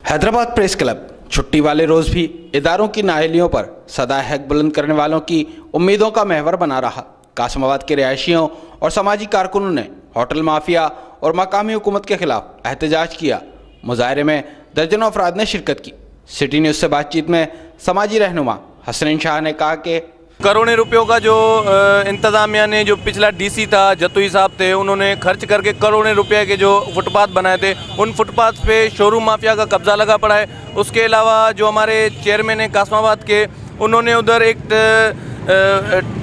Hyderabad press club छुट्टी वाले रोज भी इदारों की नाअहलियों पर सदा हैक बुलंद करने वालों की उम्मीदों का महवर बना रहा। कासमाबाद के रिहायशियों और समाजी कारकुनों ने होटल माफिया और मकामी हुकूमत के खिलाफ एहतजाज किया। मुजाहरे में दर्जनों अफराद ने शिरकत की। सिटी न्यूज़ से बातचीत में समाजी रहनुमा हसनैन शाह ने कहा कि करोड़ों रुपयों का जो इंतज़ामिया ने जो पिछला डीसी था जतुई साहब थे, उन्होंने खर्च करके करोड़ों रुपए के जो फुटपाथ बनाए थे, उन फुटपाथ पे शोरूम माफिया का कब्जा लगा पड़ा है। उसके अलावा जो हमारे चेयरमैन हैं कासमाबाद के, उन्होंने उधर एक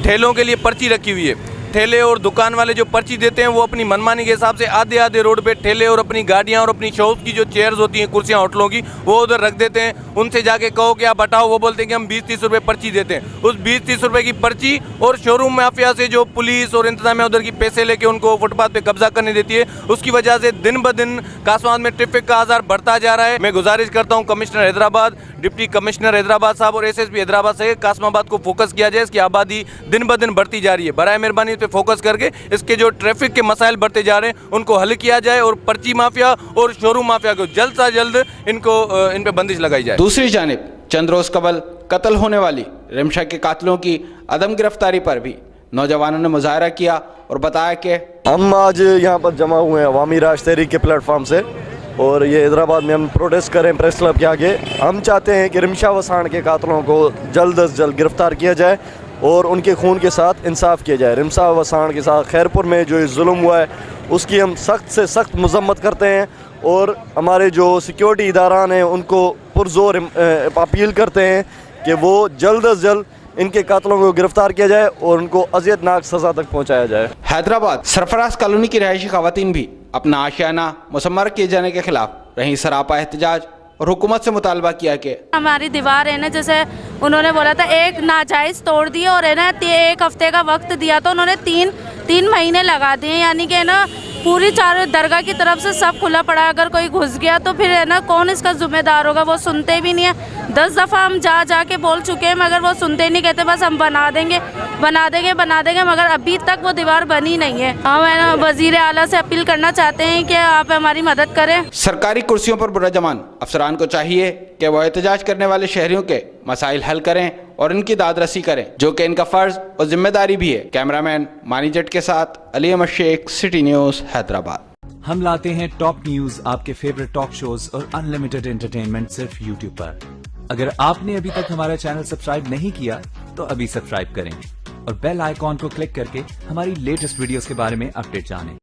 ठेलों के लिए पर्ची रखी हुई है। ठेले और दुकान वाले जो पर्ची देते हैं वो अपनी मनमानी के हिसाब से आधे आधे रोड पे ठेले और अपनी गाड़ियां और अपनी शॉप की जो चेयर्स होती हैं, कुर्सियां होटलों की, वो उधर रख देते हैं। उनसे जाके कहो कि आप हटाओ, वो बोलते हैं कि हम 20-30 रुपये पर्ची देते हैं। उस 20-30 रुपये की पर्ची और शोरूम माफिया से जो पुलिस और इंतजामिया उधर की पैसे लेके उनको फुटपाथ पे कब्जा करने देती है, उसकी वजह से दिन ब दिन कासमाबाद में ट्रैफिक का आजार बढ़ता जा रहा है। मैं गुजारिश करता हूँ commissioner Hyderabad, deputy commissioner Hyderabad साहब और एसएसपी हैदराबाद से कासमाबाद को फोकस किया जाए। इसकी आबादी दिन ब दिन बढ़ती जा रही है। बराए मेहरबानी पे फोकस करके इसके जो ट्रैफिक के मसाइल बढ़ते जा रहे हैं उनको हल किया जाए और पर्ची माफिया और शोरूम माफिया को जल्द से जल्द इन पे बंदिश लगाई जाए। दूसरी जानिब चंद रोज कबल कत्ल होने वाली रिमशा के कातिलों की अदम गिरफ्तारी पर भी नौजवानों ने मुजाहरा किया और बताया कि हम आज यहाँ पर जमा हुए हैं अवामी राज तहरीक के प्लेटफॉर्म से, और ये हैदराबाद में हम प्रोटेस्ट करें प्रेस क्लब के आगे। हम चाहते हैं कि रिमशा वसाण के कातिलों को जल्द से जल्द गिरफ्तार किया जाए और उनके खून के साथ इंसाफ किया जाए। रिमशा वसाण के साथ खैरपुर में जो जुल्म हुआ है उसकी हम सख्त से सख्त मजम्मत करते हैं और हमारे जो सिक्योरिटी इदारान हैं उनको पुरजोर अपील करते हैं कि वो जल्द से जल्द इनके कातिलों को गिरफ्तार किया जाए और उनको अज़ियतनाक सज़ा तक पहुँचाया जाए। हैदराबाद सरफराज कॉलोनी की रिहायशी खवातीन भी अपना आशियाना मुसम्मर किए जाने के खिलाफ रही सरापा एहतजाज और हुकूमत से मुतालबा किया कि हमारी दीवार है ना, जैसे उन्होंने बोला था एक नाजायज़ तोड़ दी और है ना 1 हफ्ते का वक्त दिया तो उन्होंने तीन महीने लगा दिए। यानी कि ना पूरी चारों दरगाह की तरफ से सब खुला पड़ा। अगर कोई घुस गया तो फिर है ना कौन इसका जिम्मेदार होगा? वो सुनते भी नहीं है। 10 दफ़ा हम जा के बोल चुके हैं मगर वो सुनते नहीं, कहते बस हम बना देंगे मगर अभी तक वो दीवार बनी नहीं है। हम है ना वज़ीर आला से अपील करना चाहते हैं कि आप हमारी मदद करें। सरकारी कुर्सियों पर बुरा जमान अफसरान को चाहिए कि वो एहतजाज करने वाले शहरियों के मसाइल हल करें और इनकी दादरसी करें, जो कि इनका फर्ज और जिम्मेदारी भी है। कैमरामैन मानी जट के साथ अली अहमद शेख, सिटी न्यूज़ हैदराबाद। हम लाते हैं टॉप न्यूज, आपके फेवरेट टॉक शोज और अनलिमिटेड एंटरटेनमेंट सिर्फ यूट्यूब पर। अगर आपने अभी तक हमारा चैनल सब्सक्राइब नहीं किया तो अभी सब्सक्राइब करें और बेल आइकॉन को क्लिक करके हमारी लेटेस्ट वीडियोस के बारे में अपडेट जानें।